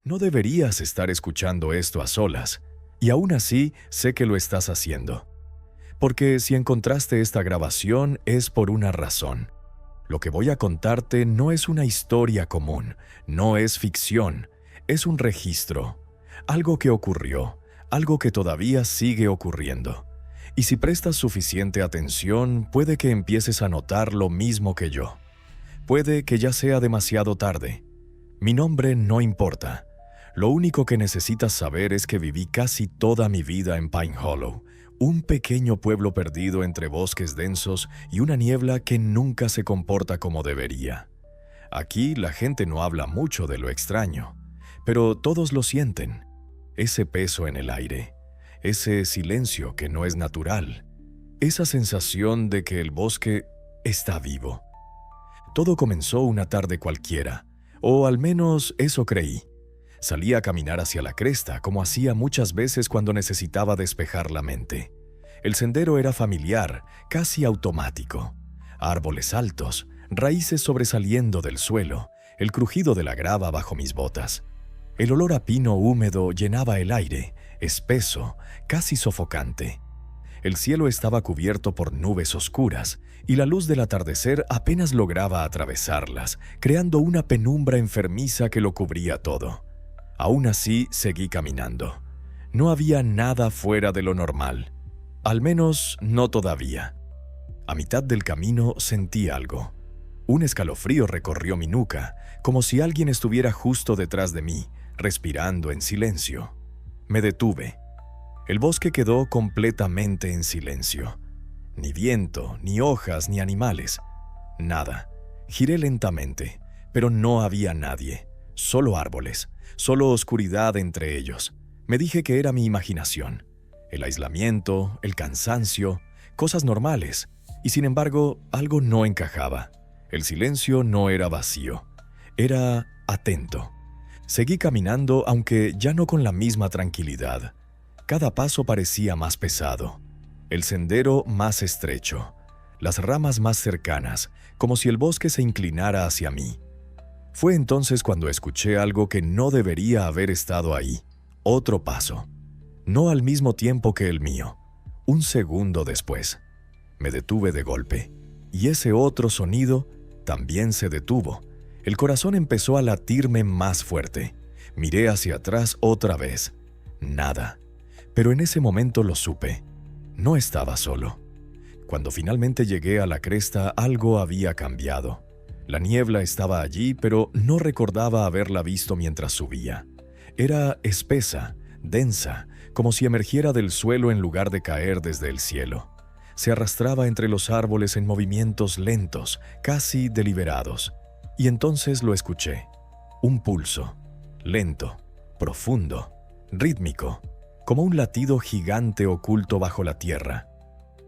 No deberías estar escuchando esto a solas, y aún así sé que lo estás haciendo. Porque si encontraste esta grabación es por una razón. Lo que voy a contarte no es una historia común, no es ficción, es un registro, algo que ocurrió, algo que todavía sigue ocurriendo. Y si prestas suficiente atención, puede que empieces a notar lo mismo que yo. Puede que ya sea demasiado tarde. Mi nombre no importa. Lo único que necesitas saber es que viví casi toda mi vida en Pine Hollow, un pequeño pueblo perdido entre bosques densos y una niebla que nunca se comporta como debería. Aquí la gente no habla mucho de lo extraño, pero todos lo sienten. Ese peso en el aire, ese silencio que no es natural, esa sensación de que el bosque está vivo. Todo comenzó una tarde cualquiera, o al menos eso creí. Salí a caminar hacia la cresta, como hacía muchas veces cuando necesitaba despejar la mente. El sendero era familiar, casi automático. Árboles altos, raíces sobresaliendo del suelo, el crujido de la grava bajo mis botas. El olor a pino húmedo llenaba el aire, espeso, casi sofocante. El cielo estaba cubierto por nubes oscuras, y la luz del atardecer apenas lograba atravesarlas, creando una penumbra enfermiza que lo cubría todo. Aún así, seguí caminando. No había nada fuera de lo normal. Al menos, no todavía. A mitad del camino sentí algo. Un escalofrío recorrió mi nuca, como si alguien estuviera justo detrás de mí, respirando en silencio. Me detuve. El bosque quedó completamente en silencio. Ni viento, ni hojas, ni animales. Nada. Giré lentamente, pero no había nadie. Solo árboles. Solo oscuridad entre ellos. Me dije que era mi imaginación. El aislamiento, el cansancio, cosas normales. Y sin embargo, algo no encajaba. El silencio no era vacío. Era atento. Seguí caminando, aunque ya no con la misma tranquilidad. Cada paso parecía más pesado. El sendero más estrecho. Las ramas más cercanas, como si el bosque se inclinara hacia mí. Fue entonces cuando escuché algo que no debería haber estado ahí. Otro paso. No al mismo tiempo que el mío. Un segundo después. Me detuve de golpe. Y ese otro sonido también se detuvo. El corazón empezó a latirme más fuerte. Miré hacia atrás otra vez. Nada. Pero en ese momento lo supe. No estaba solo. Cuando finalmente llegué a la cresta, algo había cambiado. La niebla estaba allí, pero no recordaba haberla visto mientras subía. Era espesa, densa, como si emergiera del suelo en lugar de caer desde el cielo. Se arrastraba entre los árboles en movimientos lentos, casi deliberados. Y entonces lo escuché. Un pulso, lento, profundo, rítmico, como un latido gigante oculto bajo la tierra.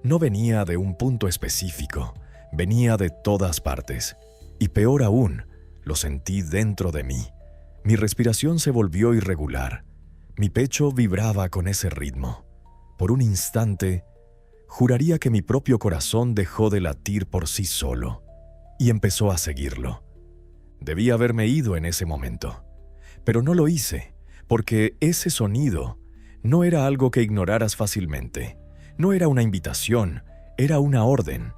No venía de un punto específico, venía de todas partes. Y peor aún, lo sentí dentro de mí. Mi respiración se volvió irregular. Mi pecho vibraba con ese ritmo. Por un instante, juraría que mi propio corazón dejó de latir por sí solo y empezó a seguirlo. Debí haberme ido en ese momento, pero no lo hice, porque ese sonido no era algo que ignoraras fácilmente. No era una invitación, era una orden.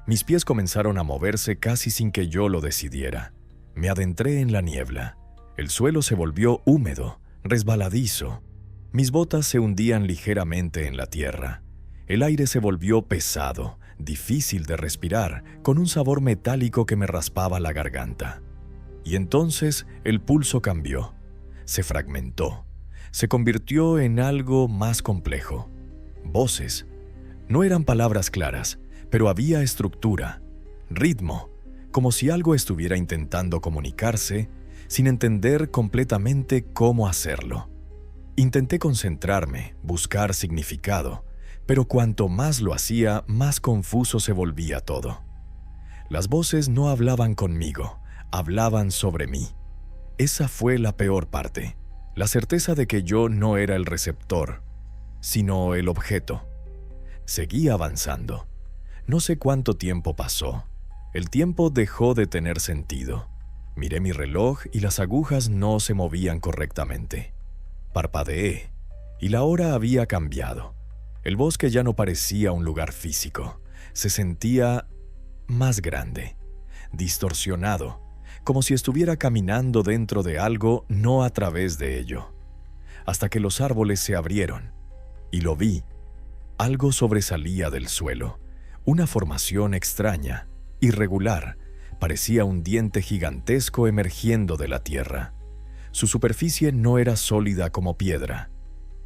Mis pies comenzaron a moverse casi sin que yo lo decidiera. Me adentré en la niebla. El suelo se volvió húmedo, resbaladizo. Mis botas se hundían ligeramente en la tierra. El aire se volvió pesado, difícil de respirar, con un sabor metálico que me raspaba la garganta. Y entonces el pulso cambió. Se fragmentó. Se convirtió en algo más complejo. Voces. No eran palabras claras, pero había estructura, ritmo, como si algo estuviera intentando comunicarse sin entender completamente cómo hacerlo. Intenté concentrarme, buscar significado, pero cuanto más lo hacía, más confuso se volvía todo. Las voces no hablaban conmigo, hablaban sobre mí. Esa fue la peor parte, la certeza de que yo no era el receptor, sino el objeto. Seguí avanzando. No sé cuánto tiempo pasó. El tiempo dejó de tener sentido. Miré mi reloj y las agujas no se movían correctamente. Parpadeé, y la hora había cambiado. El bosque ya no parecía un lugar físico. Se sentía más grande, distorsionado, como si estuviera caminando dentro de algo, no a través de ello. Hasta que los árboles se abrieron, y lo vi. Algo sobresalía del suelo, una formación extraña, irregular. Parecía un diente gigantesco emergiendo de la tierra. Su superficie no era sólida como piedra.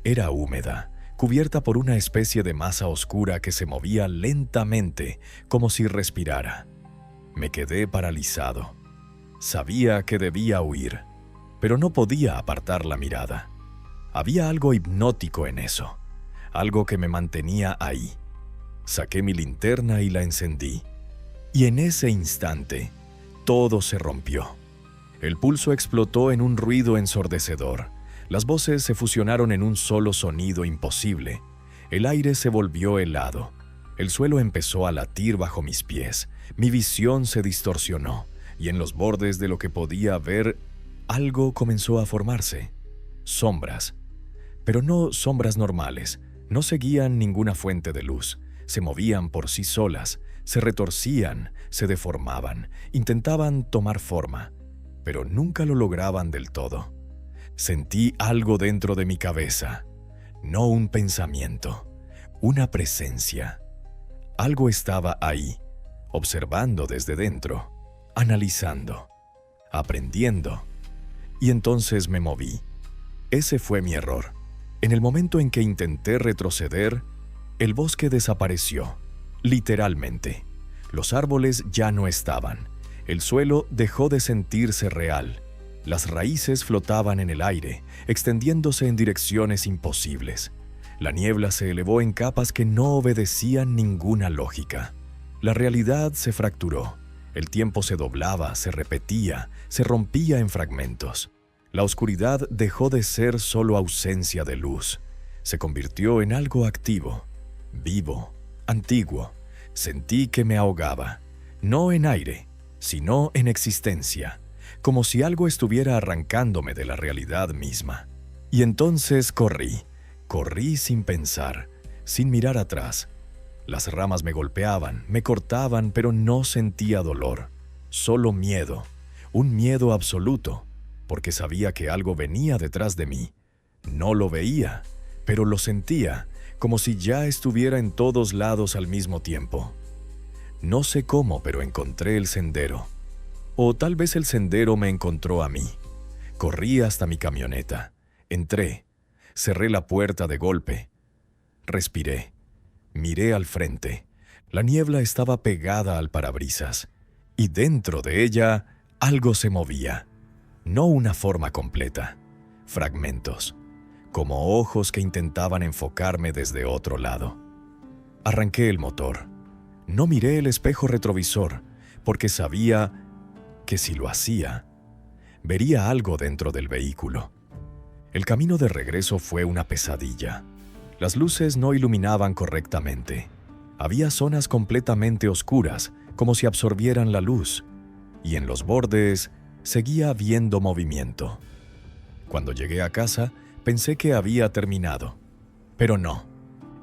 Era húmeda, cubierta por una especie de masa oscura que se movía lentamente, como si respirara. Me quedé paralizado. Sabía que debía huir, pero no podía apartar la mirada. Había algo hipnótico en eso, algo que me mantenía ahí. Saqué mi linterna y la encendí. Y en ese instante, todo se rompió. El pulso explotó en un ruido ensordecedor. Las voces se fusionaron en un solo sonido imposible. El aire se volvió helado. El suelo empezó a latir bajo mis pies. Mi visión se distorsionó, y en los bordes de lo que podía ver, algo comenzó a formarse. Sombras. Pero no sombras normales. No seguían ninguna fuente de luz. Se movían por sí solas. Se retorcían, se deformaban, intentaban tomar forma, pero nunca lo lograban del todo. Sentí algo dentro de mi cabeza, no un pensamiento, una presencia. Algo estaba ahí, observando desde dentro, analizando, aprendiendo. Y entonces me moví. Ese fue mi error. En el momento en que intenté retroceder, el bosque desapareció. Literalmente. Los árboles ya no estaban. El suelo dejó de sentirse real. Las raíces flotaban en el aire, extendiéndose en direcciones imposibles. La niebla se elevó en capas que no obedecían ninguna lógica. La realidad se fracturó. El tiempo se doblaba, se repetía, se rompía en fragmentos. La oscuridad dejó de ser solo ausencia de luz. Se convirtió en algo activo, vivo, antiguo. Sentí que me ahogaba, no en aire, sino en existencia, como si algo estuviera arrancándome de la realidad misma. Y entonces corrí sin pensar, sin mirar atrás. Las ramas me golpeaban, me cortaban, pero no sentía dolor, solo miedo, un miedo absoluto, porque sabía que algo venía detrás de mí. No lo veía, pero lo sentía, como si ya estuviera en todos lados al mismo tiempo. No sé cómo, pero encontré el sendero. O tal vez el sendero me encontró a mí. Corrí hasta mi camioneta. Entré. Cerré la puerta de golpe. Respiré. Miré al frente. La niebla estaba pegada al parabrisas. Y dentro de ella, algo se movía. No una forma completa. Fragmentos. Como ojos que intentaban enfocarme desde otro lado. Arranqué el motor. No miré el espejo retrovisor, porque sabía que si lo hacía, vería algo dentro del vehículo. El camino de regreso fue una pesadilla. Las luces no iluminaban correctamente. Había zonas completamente oscuras, como si absorbieran la luz, y en los bordes seguía habiendo movimiento. Cuando llegué a casa, pensé que había terminado, pero no.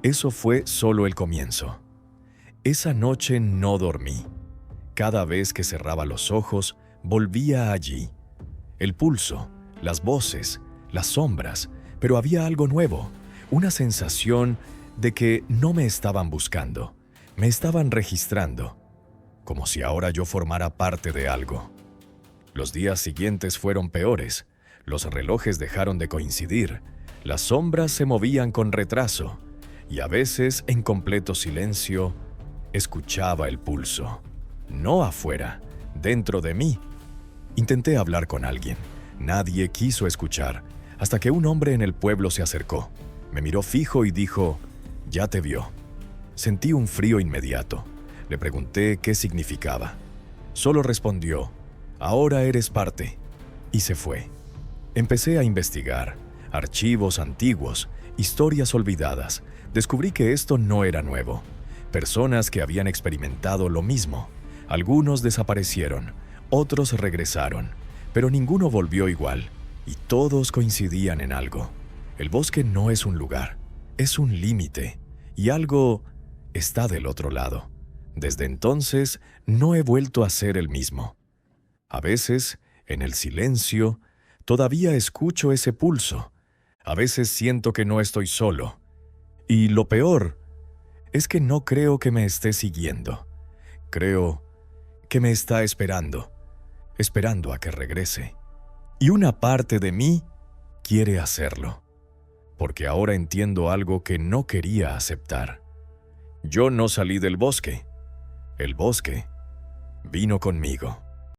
Eso fue solo el comienzo. Esa noche no dormí. Cada vez que cerraba los ojos, volvía allí. El pulso, las voces, las sombras, pero había algo nuevo, una sensación de que no me estaban buscando, me estaban registrando, como si ahora yo formara parte de algo. Los días siguientes fueron peores. Los relojes dejaron de coincidir, las sombras se movían con retraso, y a veces, en completo silencio, escuchaba el pulso. No afuera, dentro de mí. Intenté hablar con alguien. Nadie quiso escuchar, hasta que un hombre en el pueblo se acercó. Me miró fijo y dijo, «Ya te vio». Sentí un frío inmediato. Le pregunté qué significaba. Solo respondió, «Ahora eres parte». Y se fue. Empecé a investigar. Archivos antiguos, historias olvidadas. Descubrí que esto no era nuevo. Personas que habían experimentado lo mismo. Algunos desaparecieron, Otros regresaron, pero ninguno volvió igual, y todos coincidían en algo. El bosque no es un lugar, es un límite, y algo está del otro lado. Desde entonces, no he vuelto a ser el mismo. A veces, en el silencio, todavía escucho ese pulso. A veces siento que no estoy solo. Y lo peor es que no creo que me esté siguiendo. Creo que me está esperando a que regrese. Y una parte de mí quiere hacerlo, porque ahora entiendo algo que no quería aceptar. Yo no salí del bosque. El bosque vino conmigo.